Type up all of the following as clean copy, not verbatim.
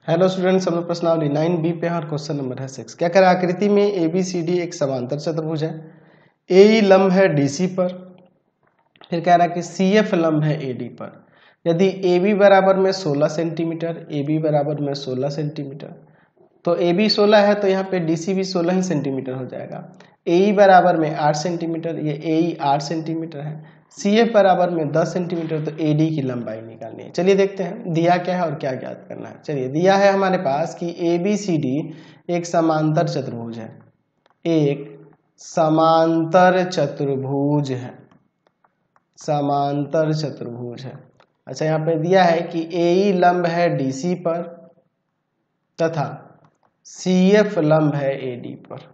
Hello students, हम लोग प्रश्नावली 9B पे हैं और क्वेश्चन नंबर है 6। क्या करें, आकृति में ABCD एक समांतर चतुर्भुज है। AE लंब है DC पर। फिर कह रहा है कि CF लंब है AD पर। यदि AB बराबर में 16 सेंटीमीटर, AB बराबर में 16 सेंटीमीटर, तो AB 16 है तो यहाँ पे DC भी 16 ही सेंटीमीटर हो जाएगा। AE बराबर में 8 सेंटीमीटर, ये AE 8 सेंटीमीटर है। CF बराबर में 10 सेंटीमीटर, तो AD की लंबाई निकालनी है। चलिए देखते हैं दिया क्या है और क्या ज्ञात करना है। चलिए दिया है हमारे पास कि ABCD एक समांतर चतुर्भुज है। एक समांतर चतुर्भुज है, समांतर चतुर्भुज है। अच्छा, यहाँ पे दिया है कि AE लंब है DC पर तथा CF लंब है AD पर।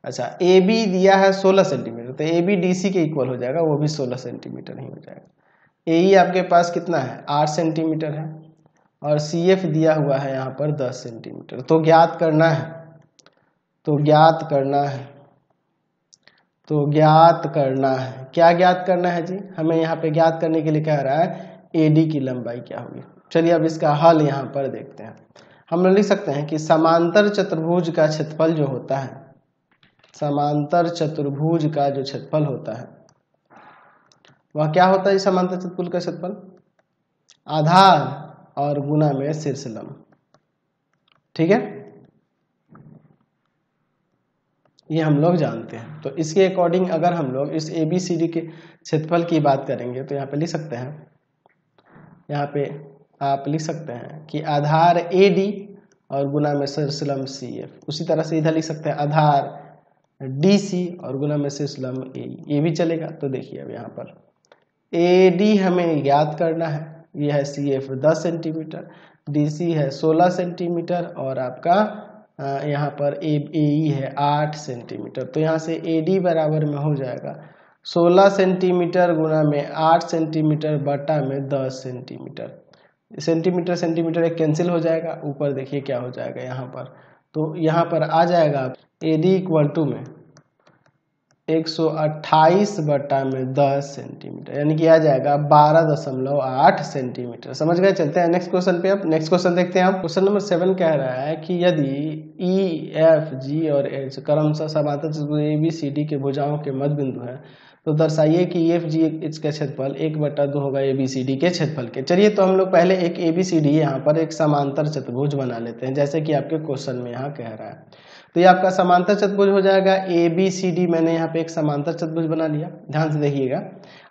अच्छा, AB दिया है 16 सेंटीमीटर, तो AB DC के इक्वल हो जाएगा, वो भी 16 सेंटीमीटर ही हो जाएगा। AE आपके पास कितना है, 8 सेंटीमीटर है, और CF दिया हुआ है यहाँ पर 10 सेंटीमीटर। तो ज्ञात करना है, तो ज्ञात करना है, तो ज्ञात करना है। क्या ज्ञात करना है जी? हमें यहाँ पे ज्ञात करने के लिए कह रहा है AD की लंबाई क्या होगी। चलिए अब इसका हल यहाँ पर देखते हैं। हम लोग लिख सकते हैं कि समांतर चतुर्भुज का क्षेत्रफल जो होता है, समांतर चतुर्भुज का जो क्षेत्रफल होता है वह क्या होता है? समांतर चतुर्भुज का क्षेत्रफल आधार और गुना में शीर्ष लंब। ठीक है, ये हम लोग जानते हैं। तो इसके अकॉर्डिंग अगर हम लोग इस ABCD के क्षेत्रफल की बात करेंगे तो यहाँ पे लिख सकते हैं, यहाँ पे आप लिख सकते हैं कि आधार AD और गुना में शीर्ष लंब CF। उसी तरह से इधर लिख सकते हैं आधार DC और गुना में शीर्ष लंब AE, ये भी चलेगा। तो देखिए अब यहाँ पर AD हमें ज्ञात करना है, ये है CF 10 सेंटीमीटर, DC है 16 सेंटीमीटर और आपका यहाँ पर AE है 8 सेंटीमीटर। तो यहाँ से AD बराबर में हो जाएगा 16 सेंटीमीटर गुना में 8 सेंटीमीटर बटा में 10 सेंटीमीटर। सेंटीमीटर सेंटीमीटर एक कैंसिल हो जाएगा, ऊपर देखिए क्या हो जाएगा यहाँ पर। तो यहाँ पर आ जाएगा AD इक्वल टू में 128 बटा में 10 सेंटीमीटर, यानी कि आ जाएगा 12.8 सेंटीमीटर। समझ गए? चलते हैं नेक्स्ट क्वेश्चन पे। अब नेक्स्ट क्वेश्चन देखते हैं। आप क्वेश्चन नंबर 7 कह रहा है कि यदि EFG और H क्रमशः समांतर चतुर्भुज ABCD के भुजाओं के मध्य बिंदु है, तो दर्शाइए कि EFG का क्षेत्रफल 1/2 होगा ABCD के क्षेत्रफल के। चलिए तो हम लोग पहले एक ABCD यहाँ पर एक समांतर चतुर्भुज बना लेते हैं, जैसे कि आपके क्वेश्चन में यहाँ कह रहा है। तो ये आपका समांतर चतुर्भुज हो जाएगा ABCD। मैंने यहाँ पे एक समांतर चतुर्भुज बना लिया, ध्यान से देखिएगा।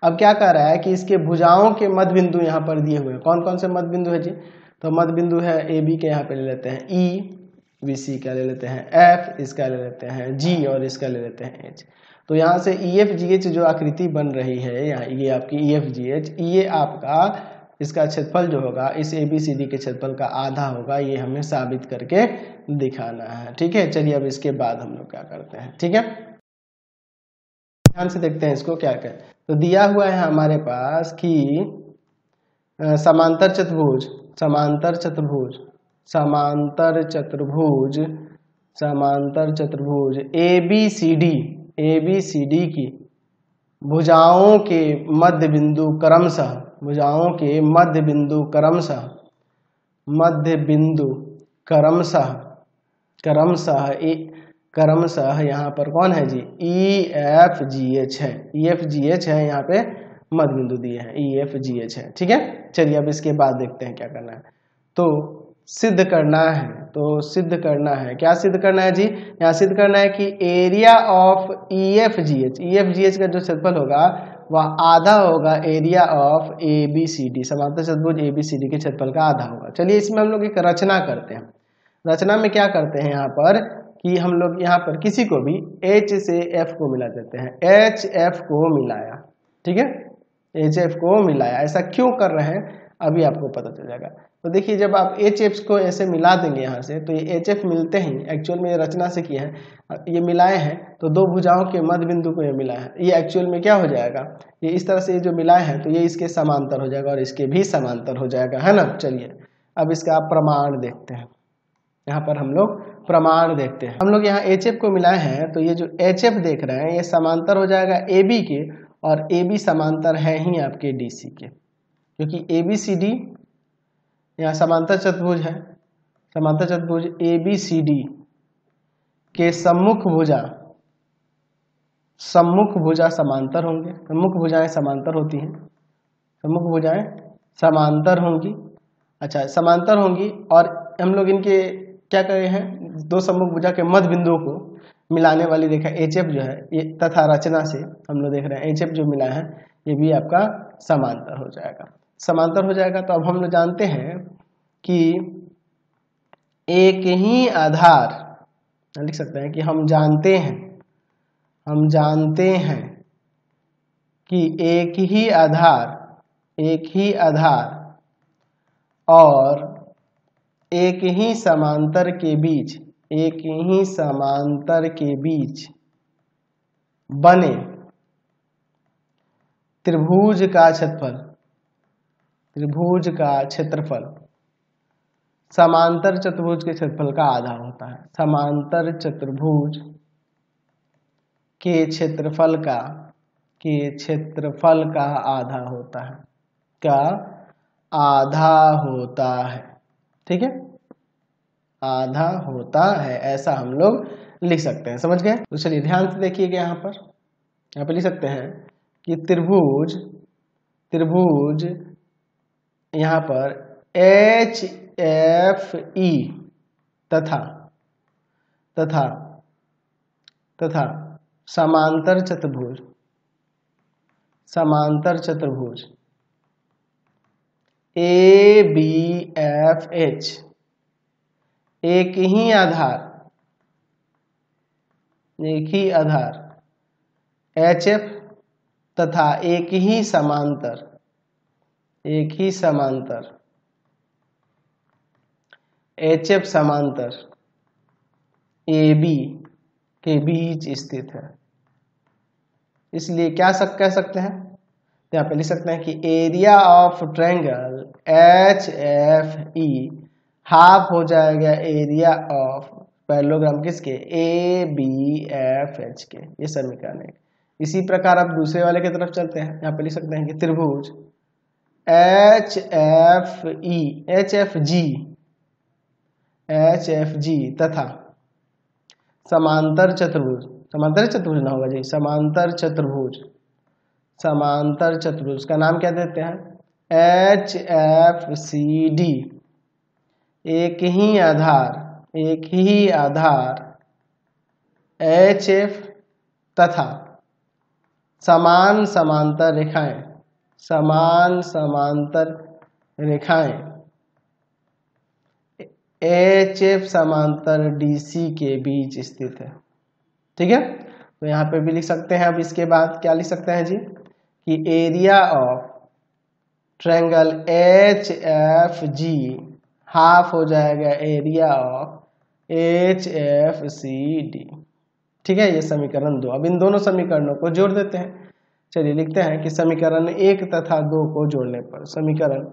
अब क्या कह रहा है कि इसके भुजाओं के मध्य बिंदु यहाँ पर दिए हुए हैं। कौन कौन से मध्य बिंदु है जी? तो मध्य बिंदु है AB के, यहाँ पे ले लेते हैं E, BC का ले लेते हैं F, इसका ले लेते हैं G और इसका ले लेते हैं H। तो यहाँ से EFGH जो आकृति बन रही है यहाँ, ये आपकी EFGH, ये आपका इसका क्षेत्रफल जो होगा इस ABCD के क्षेत्रफल का आधा होगा। ये हमें साबित करके दिखाना है। ठीक है, चलिए अब इसके बाद हम लोग क्या करते हैं। ठीक है, ध्यान से देखते हैं इसको क्या कहें। तो दिया हुआ है हमारे पास कि समांतर चतुर्भुज, समांतर चतुर्भुज, समांतर चतुर्भुज, समांतर चतुर्भुज ABCD की भुजाओं के मध्य बिंदु क्रमशः, भुजाओं के मध्य बिंदु क्रमशः, मध्य बिंदु क्रमशः, क्रमशः यहाँ पर कौन है जी? EFGH है, EFGH है, यहाँ पे मध्य बिंदु दिए हैं, EFGH है। ठीक है, चलिए अब इसके बाद देखते हैं क्या करना है। तो सिद्ध करना है, तो सिद्ध करना है, क्या सिद्ध करना है जी? यहाँ सिद्ध करना है कि एरिया ऑफ EFGH का जो क्षेत्रफल होगा वह आधा होगा एरिया ऑफ ABCD, समांतर चतुर्भुज ABCD के क्षेत्रफल का आधा होगा। चलिए इसमें हम लोग एक रचना करते हैं। रचना में क्या करते हैं यहाँ पर कि हम लोग यहाँ पर किसी को भी H से F को मिला देते हैं। HF को मिलाया, ठीक है, HF को मिलाया। ऐसा क्यों कर रहे हैं अभी आपको पता चल जाएगा। तो देखिए जब आप HF को ऐसे मिला देंगे यहाँ से, तो ये HF मिलते ही एक्चुअल में ये रचना से किए हैं, ये मिलाए हैं तो दो भुजाओं के मध्य बिंदु को ये मिलाया है। ये एक्चुअल में क्या हो जाएगा, ये इस तरह से जो मिलाए हैं तो ये इसके समांतर हो जाएगा और इसके भी समांतर हो जाएगा, है ना। चलिए अब इसका प्रमाण देखते हैं। यहाँ पर हम लोग प्रमाण देखते हैं। हम लोग यहाँ HF को मिलाए हैं तो ये जो HF देख रहे हैं ये समांतर हो जाएगा AB के, और AB समांतर है ही आपके DC के, क्योंकि ABCD यहाँ समांतर चतुर्भुज है, समांतर चतुर्भुज ABCD के सम्मुख भुजा समांतर होंगे। सम्मुख भुजाएं समांतर होती हैं, सम्मुख भुजाएं समांतर होंगी। अच्छा, समांतर होंगी और हम लोग इनके क्या करे हैं, दो सम्मुख भुजा के मध्य बिंदुओं को मिलाने वाली रेखा HF जो है ये तथा रचना से हम लोग देख रहे हैं HF जो मिला है ये भी आपका समांतर हो जाएगा। समांतर हो जाएगा तो अब हम लोग जानते हैं कि एक ही आधार, लिख सकते हैं कि हम जानते हैं कि एक ही आधार और एक ही समांतर के बीच बने त्रिभुज का क्षेत्रफल समांतर चतुर्भुज के क्षेत्रफल का आधा होता है। समांतर चतुर्भुज के क्षेत्रफल का आधा होता है, ठीक है, आधा होता है, ऐसा हम लोग लिख सकते हैं। समझ गए? तो चलिए ध्यान से देखिएगा, यहाँ पर लिख सकते हैं कि त्रिभुज यहाँ पर HFE तथा समांतर चतुर्भुज ABFH एक ही आधार HF तथा एक ही समांतर HF समांतर AB के बीच स्थित है। इसलिए क्या कह सकते हैं, तो यहाँ पे लिख सकते हैं कि area of triangle HFE half हो जाएगा एरिया ऑफ पैरेललोग्राम किसके, ABFH के। ये समीकरण है। इसी प्रकार अब दूसरे वाले की तरफ चलते हैं। यहाँ पे लिख सकते हैं कि त्रिभुज HFG तथा समांतर चतुर्भुज ना होगा जी, समांतर चतुर्भुज का नाम क्या देते हैं, HFCD एक ही आधार HF तथा समान समांतर रेखाएं HF समांतर DC के बीच स्थित है। ठीक है, तो यहाँ पे भी लिख सकते हैं। अब इसके बाद क्या लिख सकते हैं जी, कि area of triangle HFG half हो जाएगा एरिया ऑफ HFCD। ठीक है, ये समीकरण 2। अब इन दोनों समीकरणों को जोड़ देते हैं। चलिए लिखते हैं कि समीकरण 1 तथा 2 को जोड़ने पर, समीकरण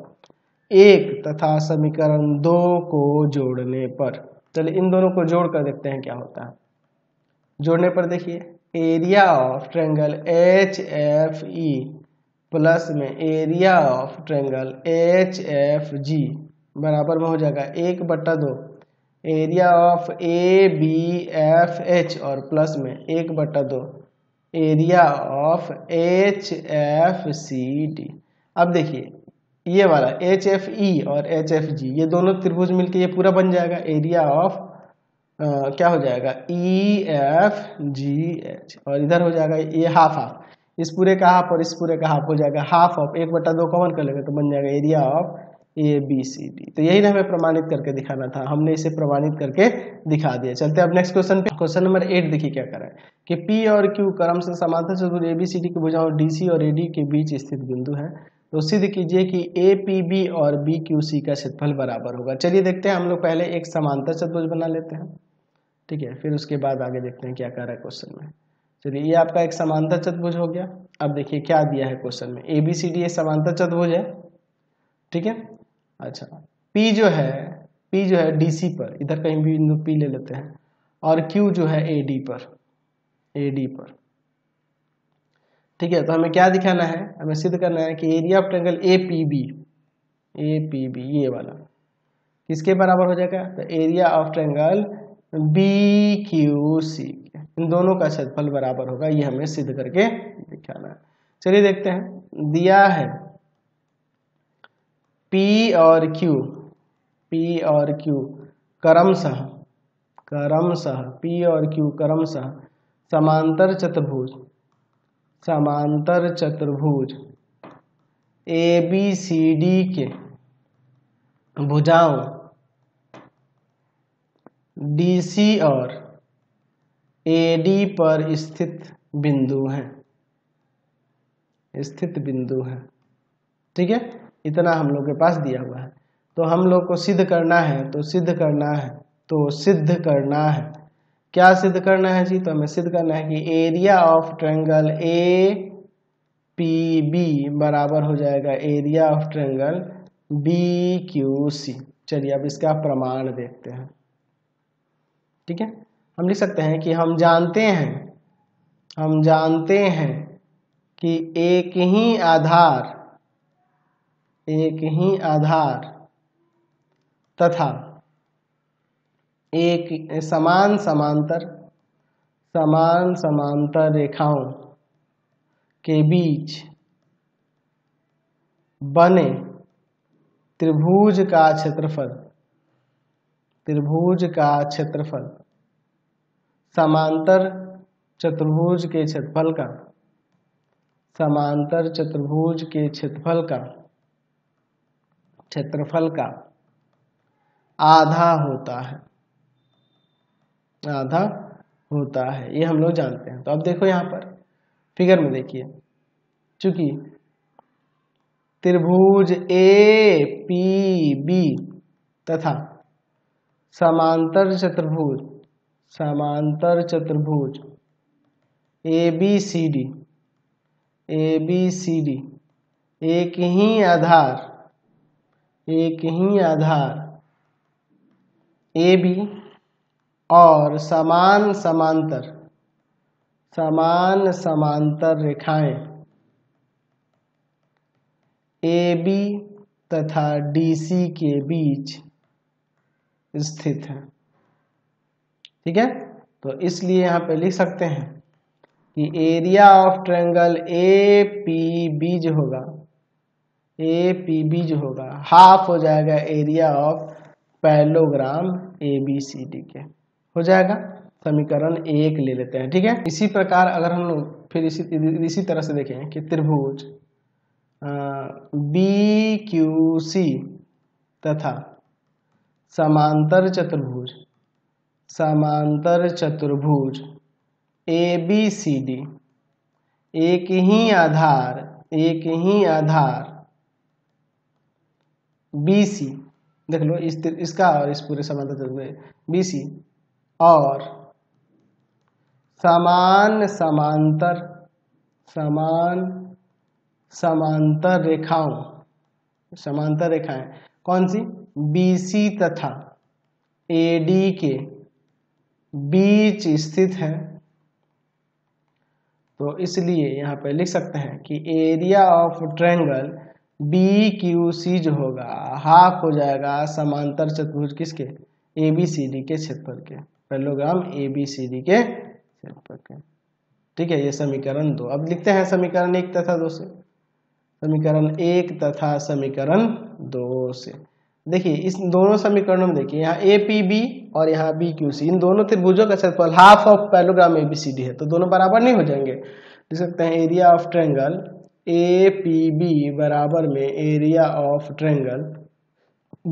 1 तथा समीकरण 2 को जोड़ने पर, चलिए इन दोनों को जोड़ कर देखते हैं क्या होता है। जोड़ने पर देखिए, area of triangle HFE plus में एरिया ऑफ ट्रायंगल HFG बराबर में हो जाएगा 1/2 एरिया ऑफ ABFH और प्लस में 1/2 एरिया ऑफ HFCD। अब देखिए ये वाला HFE और HFG ये दोनों त्रिभुज मिलके ये पूरा बन जाएगा एरिया ऑफ क्या हो जाएगा EFGH, और इधर हो जाएगा ये हाफ, इस पूरे का हाफ और इस पूरे का हाफ हो जाएगा हाफ ऑफ 1/2 कॉमन कर लेंगे तो बन जाएगा एरिया ऑफ ABCD। तो यही हमें प्रमाणित करके दिखाना था, हमने इसे प्रमाणित करके दिखा दिया। चलते हैं अब नेक्स्ट क्वेश्चन पे। क्वेश्चन नंबर 8 देखिए क्या कर रहा है कि P और Q क्रम से समांतर चतुर्भुज ABCD की भुजाओं DC और AD के बीच स्थित बिंदु है। तो सिद्ध कीजिए कि APB और BQC का क्षेत्रफल बराबर होगा। चलिए देखते हैं, हम लोग पहले एक समांतर चतुर्भुज बना लेते हैं। ठीक है, फिर उसके बाद आगे देखते हैं क्या कर रहा है क्वेश्चन में। चलिए ये आपका एक समांतर चतुर्भुज हो गया। अब देखिए क्या दिया है क्वेश्चन में, ABCD ये समांतर चतुर्भुज है। ठीक है, अच्छा P जो है DC पर, इधर कहीं भी बिंदु P ले लेते हैं, और Q जो है AD पर। ठीक है, तो हमें क्या दिखाना है, हमें सिद्ध करना है कि एरिया ऑफ ट्रायंगल APB ये वाला, किसके बराबर हो जाएगा? तो एरिया ऑफ ट्रायंगल BQC, इन दोनों का क्षेत्रफल बराबर होगा। ये हमें सिद्ध करके दिखाना है। चलिए देखते हैं। दिया है P और Q क्रमशः P और Q क्रमशः समांतर चतुर्भुज ABCD के भुजाओं DC और AD पर स्थित बिंदु हैं। ठीक है, इतना हम लोग के पास दिया हुआ है। तो हम लोग को सिद्ध करना है, क्या सिद्ध करना है जी? तो हमें सिद्ध करना है कि एरिया ऑफ ट्रायंगल APB बराबर हो जाएगा एरिया ऑफ ट्रायंगल BQC। चलिए अब इसका प्रमाण देखते हैं। ठीक है, हम लिख सकते हैं कि हम जानते हैं कि एक ही आधार तथा एक समान समांतर रेखाओं के बीच बने त्रिभुज का क्षेत्रफल समांतर चतुर्भुज के क्षेत्रफल का आधा होता है। ये हम लोग जानते हैं। तो अब देखो यहाँ पर फिगर में देखिए, चूंकि त्रिभुज APB तथा समांतर चतुर्भुज ABCD एक ही आधार AB और समान समांतर रेखाएं AB तथा DC के बीच स्थित है। ठीक है, तो इसलिए यहाँ पे लिख सकते हैं कि एरिया ऑफ ट्रायंगल APB जो होगा हाफ हो जाएगा एरिया ऑफ पैरेललोग्राम ABCD के, हो जाएगा। समीकरण 1 ले लेते हैं। ठीक है, इसी प्रकार अगर हम लोग फिर इसी तरह से देखें कि त्रिभुज BQC तथा समांतर चतुर्भुज ABCD एक ही आधार BC, देख लो इसका और इस पूरे समांतर चतुर्भुज BC और समान समांतर रेखाएं कौन सी? BC तथा AD के बीच स्थित है। तो इसलिए यहाँ पे लिख सकते हैं कि एरिया ऑफ ट्रायंगल BQC जो होगा हाफ हो जाएगा समांतर चतुर्भुज किसके? ABCD के क्षेत्रफल के, पैरेललोग्राम ABCD के क्षेत्रफल के। ठीक है, ये समीकरण 2। अब लिखते हैं समीकरण 1 तथा 2 से। समीकरण 1 तथा समीकरण 2 से देखिए, इस दोनों समीकरणों में देखिए, यहाँ APB और यहाँ BQC, इन दोनों त्रिभुजों का क्षेत्रफल हाफ ऑफ पैरेललोग्राम ABCD है, तो दोनों बराबर नहीं हो जाएंगे। लिख सकते हैं एरिया ऑफ ट्रायंगल APB बराबर में एरिया ऑफ ट्रायंगल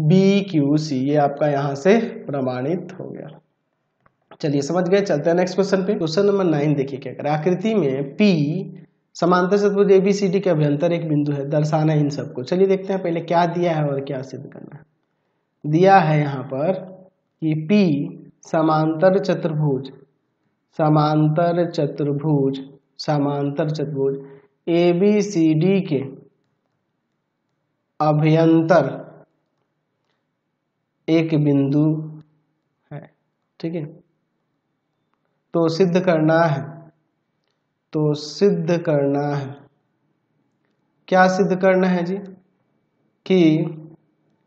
BQC। ये आपका यहाँ से प्रमाणित हो गया। चलिए समझ गए, चलते हैं नेक्स्ट क्वेश्चन पे। क्वेश्चन नंबर 9 देखिए क्या करें। आकृति में P समांतर चतुर्भुज ABCD के अभ्यंतर एक बिंदु है, दर्शाना इन सबको। चलिए देखते हैं पहले क्या दिया है और क्या सिद्ध करना है। दिया है यहाँ पर कि P समांतर चतुर्भुज ABCD के अभ्यंतर एक बिंदु है। ठीक है, तो सिद्ध करना है। क्या सिद्ध करना है जी? कि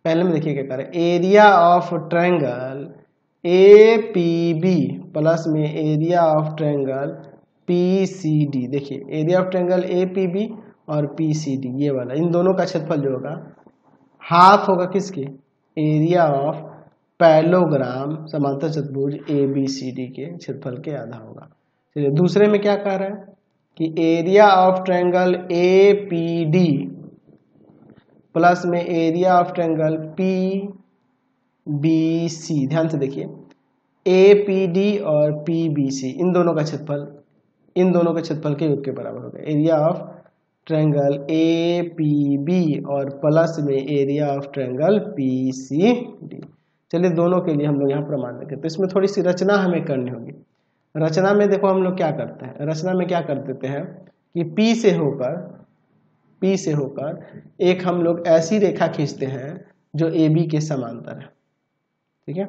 पहले में देखिए क्या कर रहे हैं, area of triangle APB plus में एरिया ऑफ ट्रायंगल PCD। देखिए एरिया ऑफ ट्रायंगल APB और PCD ये वाला, इन दोनों का क्षेत्रफल जो होगा हाफ होगा किसके, एरिया ऑफ पैरेललोग्राम समांतर चतुर्भुज ABCD के क्षेत्रफल के आधा होगा। चलिए दूसरे में क्या कह रहा है कि area of triangle APD plus में एरिया ऑफ ट्रायंगल PBC। ध्यान से देखिए APD और PBC इन दोनों का क्षेत्रफल इन दोनों के क्षेत्रफल के योग के बराबर होगा। एरिया ऑफ ट्रायंगल APB और प्लस में एरिया ऑफ ट्रायंगल PCD। चलिए दोनों के लिए हम लोग यहाँ प्रमाण देखें, तो इसमें थोड़ी सी रचना हमें करनी होगी। रचना में देखो हम लोग क्या करते हैं, रचना में क्या कर देते हैं कि P से होकर एक हम लोग ऐसी रेखा खींचते हैं जो AB के समांतर है। ठीक है,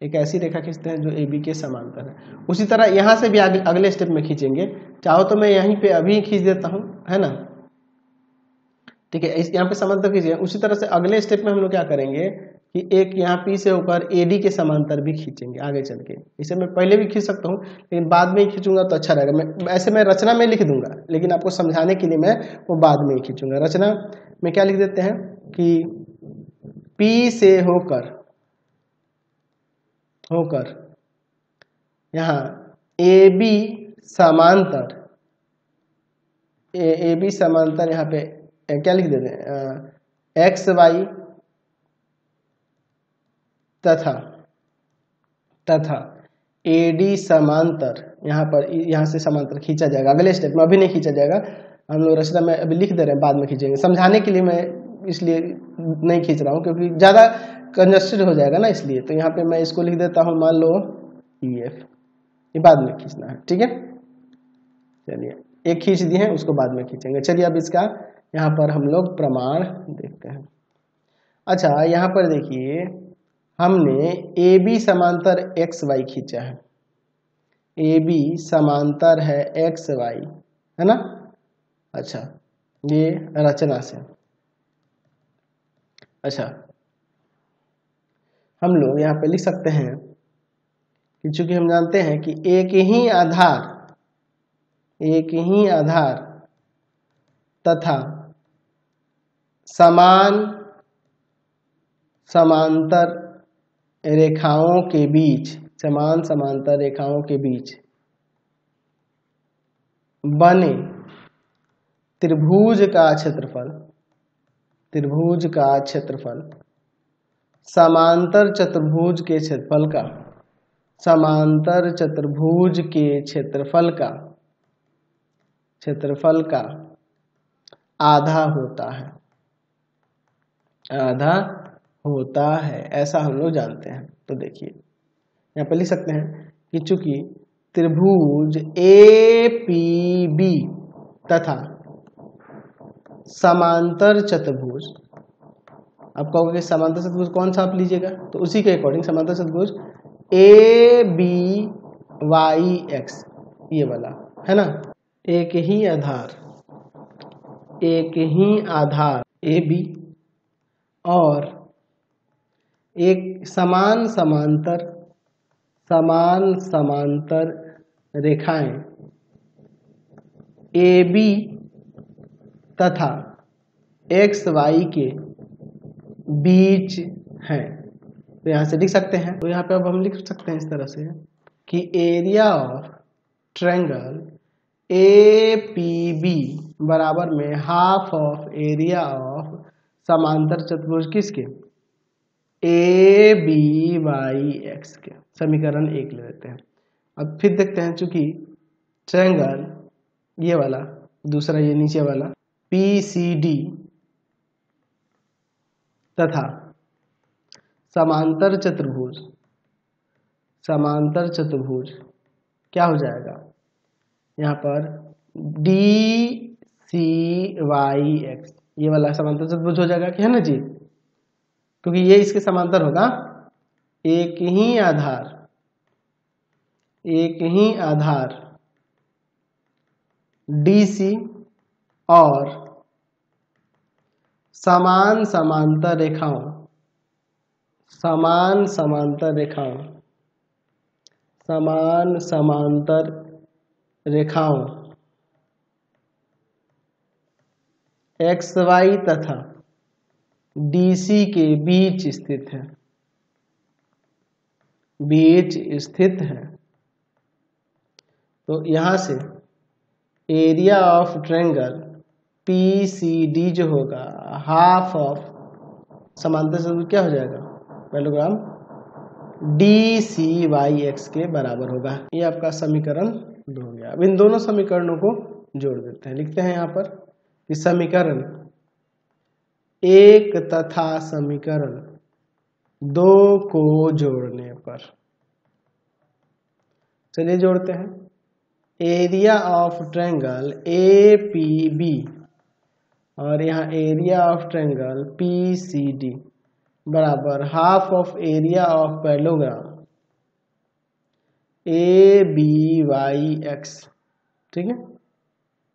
एक ऐसी रेखा खींचते हैं जो AB के समांतर है। उसी तरह यहाँ से भी अगले स्टेप में खींचेंगे। चाहो तो मैं यहीं पे अभी खींच देता हूँ, है ना। ठीक है, यहाँ पे समांतर खींचिए। उसी तरह से अगले स्टेप में हम लोग क्या करेंगे कि एक यहाँ P से होकर AD के समांतर भी खींचेंगे आगे चल के। इसे मैं पहले भी खींच सकता हूँ लेकिन बाद में ही खींचूंगा तो अच्छा रहेगा। ऐसे मैं रचना में लिख दूंगा लेकिन आपको समझाने के लिए मैं वो बाद में ही खींचूंगा। रचना में क्या लिख देते हैं कि P से होकर यहाँ AB समांतर यहाँ पे क्या लिख देते हैं XY तथा AD समांतर, यहाँ से समांतर खींचा जाएगा अगले स्टेप में। अभी नहीं खींचा जाएगा, हम लोग रचना में अभी लिख दे रहे हैं, बाद में खींचेंगे। समझाने के लिए मैं इसलिए नहीं खींच रहा हूँ क्योंकि ज़्यादा कंजस्टेड हो जाएगा ना, इसलिए। तो यहाँ पे मैं इसको लिख देता हूँ, मान लो EF, ये बाद में खींचना है। ठीक है, चलिए एक खींच दिए हैं, उसको बाद में खींचेंगे। चलिए अब इसका यहाँ पर हम लोग प्रमाण देखते हैं। अच्छा यहाँ पर देखिए हमने AB समांतर XY खींचा है, AB समांतर है XY, है ना। अच्छा ये रचना से, अच्छा हम लोग यहाँ पे लिख सकते हैं कि चूंकि हम जानते हैं कि एक ही आधार तथा समान समांतर रेखाओं के बीच बने त्रिभुज का क्षेत्रफल समांतर चतुर्भुज के क्षेत्रफल का आधा होता है, ऐसा हम लोग जानते हैं। तो देखिए यहाँ पे लिख सकते हैं कि चूंकि त्रिभुज APB तथा समांतर चतुर्भुज, आप कहोगे समांतर चतुर्भुज कौन सा आप लीजिएगा, तो उसी के अकॉर्डिंग समांतर चतुर्भुज ABYX ये वाला, है ना। एक ही आधार AB और एक समान समांतर रेखाएं AB तथा XY के बीच हैं। तो यहाँ से लिख सकते हैं, तो यहाँ पे अब हम लिख सकते हैं इस तरह से कि एरिया ऑफ ट्रायंगल APB बराबर में हाफ ऑफ एरिया ऑफ समांतर चतुर्भुज किसके, ABYX के। समीकरण 1 ले लेते हैं। अब फिर देखते हैं, चूंकि ट्रायंगल ये वाला, दूसरा ये नीचे वाला PCD तथा समांतर चतुर्भुज क्या हो जाएगा यहाँ पर DCYX ये वाला समांतर चतुर्भुज हो जाएगा कि, है ना जी, क्योंकि ये इसके समांतर होगा। एक ही आधार DC और समान समांतर रेखाओं, समान समांतर रेखाओं, समान समांतर रेखाओं XY तथा DC के बीच स्थित है, बीच स्थित है। तो यहां से एरिया ऑफ ट्रायंगल PCD जो होगा हाफ ऑफ समांतर चतुर्भुज क्या हो जाएगा, पैरेललोग्राम DCYX के बराबर होगा। ये आपका समीकरण 2 हो गया। अब इन दोनों समीकरणों को जोड़ देते हैं। लिखते हैं यहाँ पर कि समीकरण 1 तथा समीकरण 2 को जोड़ने पर, चलिए जोड़ते हैं। एरिया ऑफ ट्रायंगल APB और यहाँ एरिया ऑफ ट्रायंगल PCD बराबर half of area of parallelogram ABYX, ठीक है,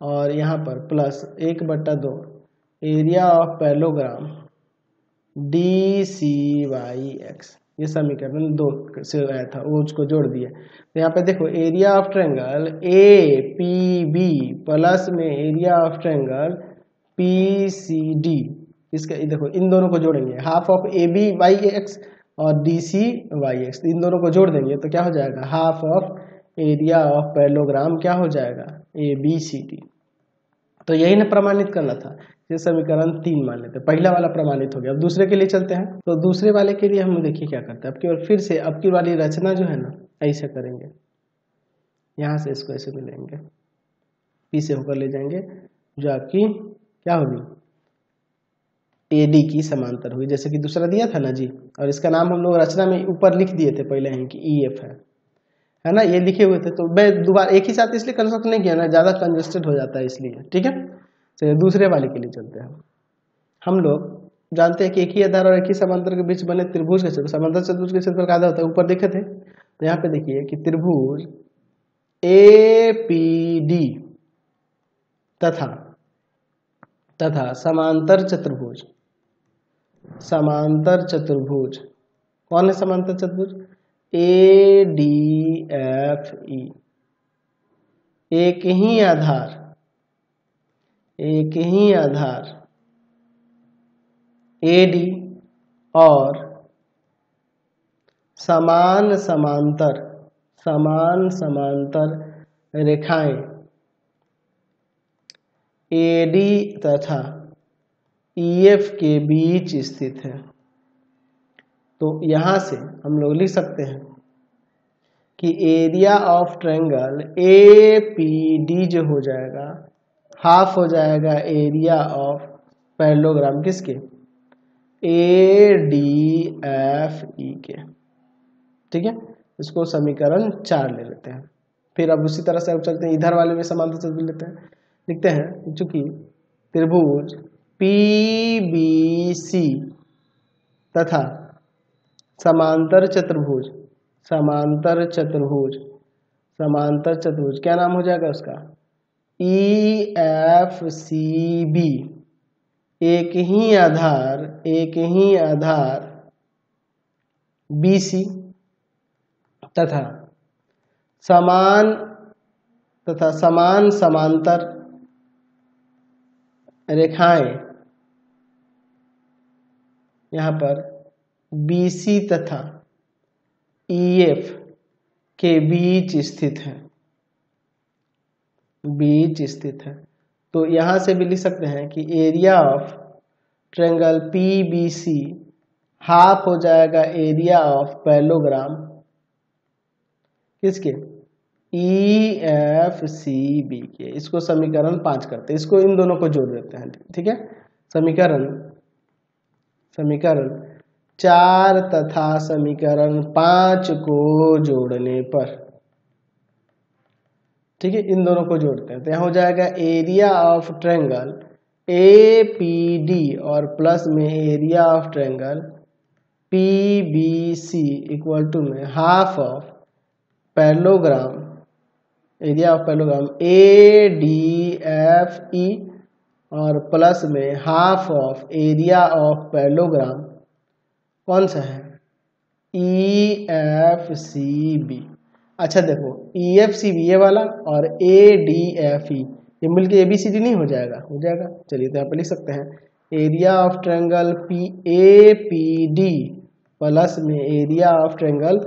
और यहाँ पर plus 1/2 area of parallelogram DCYX। ये समीकरण 2 से आया था, वो उसको जोड़ दिया। तो यहाँ पे देखो area of triangle APB plus में एरिया ऑफ ट्रायंगल PCD, इसका देखो इन दोनों को जोड़ेंगे, हाफ ऑफ ABYX और DCYX, इन दोनों को जोड़ देंगे तो क्या हो जाएगा, half of area of parallelogram क्या हो जाएगा, ABCD। तो यही ना प्रमाणित करना था, ये समीकरण 3 मान लेते हैं। पहला वाला प्रमाणित हो गया। अब दूसरे के लिए चलते हैं। तो दूसरे वाले के लिए हम देखिए क्या करते हैं। अब केवल फिर से अब की वाली रचना जो है ना ऐसे करेंगे, यहाँ से इसको ऐसे मिलेंगे, पी से होकर ले जाएंगे, जो आपकी क्या होगी, AD की समांतर हुई, जैसे कि दूसरा दिया था ना जी। और इसका नाम हम लोग रचना में ऊपर लिख दिए थे पहले ही कि EF है ना, ये लिखे हुए थे। तो मैं दोबारा एक ही साथ इसलिए कंस्ट्रक्ट नहीं किया ना, ज्यादा कंजस्टेड हो जाता है इसलिए, ठीक है। चलिए दूसरे वाले के लिए चलते हैं। हम लोग जानते हैं कि एक ही आधार और एक ही समांतर के बीच बने त्रिभुज के क्षेत्र, समांतर चतुर्भुज के क्षेत्रफल का आधा होता है, ऊपर देखे थे। तो यहाँ पे देखिए कि त्रिभुज APD तथा समांतर चतुर्भुज, समांतर चतुर्भुज कौन है समांतर चतुर्भुज, ADFE, एक ही आधार AD और समान समांतर रेखाएं AD तथा EF के बीच स्थित है। तो यहां से हम लोग लिख सकते हैं कि एरिया ऑफ ट्रायंगल APD जो हो जाएगा हाफ हो जाएगा एरिया ऑफ पैरेललोग्राम किसके, ADFE के, ठीक है। इसको समीकरण 4 ले लेते हैं। फिर अब उसी तरह से अब चलते हैं, इधर वाले में समांतर चतुर्भुज लेते हैं। लिखते हैं चूंकि त्रिभुज PBC तथा समांतर चतुर्भुज क्या नाम हो जाएगा उसका, EFCB, एक ही आधार BC तथा समान समांतर रेखाएं यहाँ पर BC तथा EF के बीच स्थित है। तो यहां से भी लिख सकते हैं कि area of triangle PBC half हो जाएगा एरिया ऑफ पैरेललोग्राम किसके, EFCB के। इसको समीकरण 5 करते हैं, इसको इन दोनों को जोड़ देते हैं, ठीक है। समीकरण 4 तथा समीकरण 5 को जोड़ने पर, ठीक है, इन दोनों को जोड़ते हैं। तो यहाँ हो जाएगा एरिया ऑफ ट्रायंगल APD और प्लस में area of triangle PBC equal to में half of parallelogram, area of parallelogram ADFE और प्लस में half of area of parallelogram कौन सा है, EFCB। अच्छा देखो EFCB ये वाला और ADFE ये मिलके ABCD नहीं हो जाएगा, हो जाएगा। चलिए तो यहाँ पे लिख सकते हैं area of triangle APD plus में एरिया ऑफ ट्रायंगल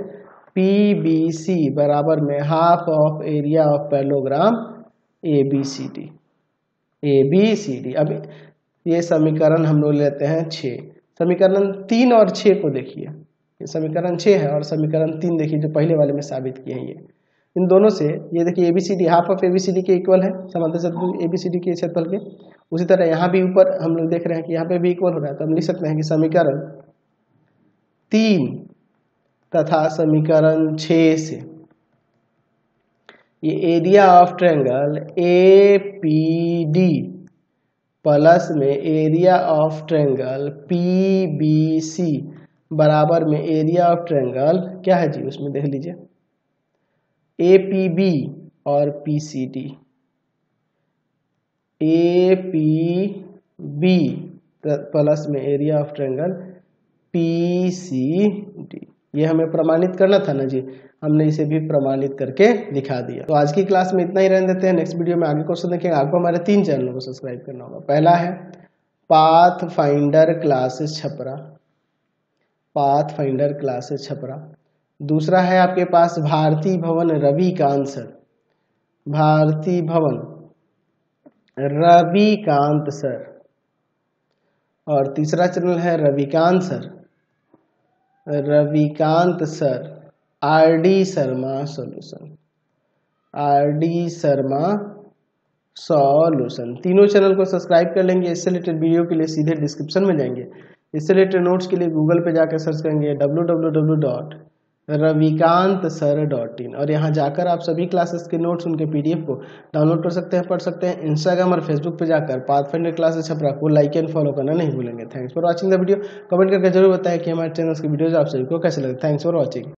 PBC बराबर में half of area of parallelogram ABCD। अब ये समीकरण हम लोग लेते हैं 6। समीकरण 3 और 6 को देखिए, ये समीकरण 6 है और समीकरण 3 देखिए जो पहले वाले में साबित किए हैं। ये इन दोनों से ये देखिए ABCD हाफ ऑफ ABCD के इक्वल है, समांतर चतुर्भुज ABCD के क्षेत्रफल के। उसी तरह यहाँ भी ऊपर हम लोग देख रहे हैं कि यहाँ पे भी इक्वल हो रहा है, तो हम लिख सकते हैं कि समीकरण 3 तथा समीकरण 6 से ये area of triangle APD plus में एरिया ऑफ ट्रायंगल PBC बराबर में एरिया ऑफ ट्रायंगल क्या है जी, उसमें देख लीजिए APB और PCD। APB प्लस में एरिया ऑफ ट्रायंगल PCD। ये हमें प्रमाणित करना था ना जी, हमने इसे भी प्रमाणित करके दिखा दिया। तो आज की क्लास में इतना ही रहने देते हैं, नेक्स्ट वीडियो में आगे क्वेश्चन देखेंगे। आपको हमारे 3 चैनलों को सब्सक्राइब करना होगा। पहला है path finder classes Chhapra, path finder classes Chhapra. दूसरा है आपके पास भारती भवन रविकांत सर, भारती भवन रविकांत सर। और तीसरा चैनल है Ravikant sir, Ravikant sir RD Sharma solution, RD Sharma solution. तीनों चैनल को सब्सक्राइब कर लेंगे। इससे रिलेटेड वीडियो के लिए सीधे डिस्क्रिप्शन में जाएंगे। इससे रिलेटेड नोट्स के लिए गूगल पे जाकर सर्च करेंगे www.ravikantsir.in और यहाँ जाकर आप सभी क्लासेस के नोट्स उनके PDF को डाउनलोड कर सकते हैं, पढ़ सकते हैं। इंस्टाग्राम और फेसबुक पे जाकर पाथफाइंडर क्लासेस छपरा को लाइक एंड फॉलो करना नहीं भूलेंगे। Thanks for watching the video. Comment करके जरूर बताएं कि हमारे चैनल के वीडियोज आप सभी को कैसे लगे। Thanks for watching.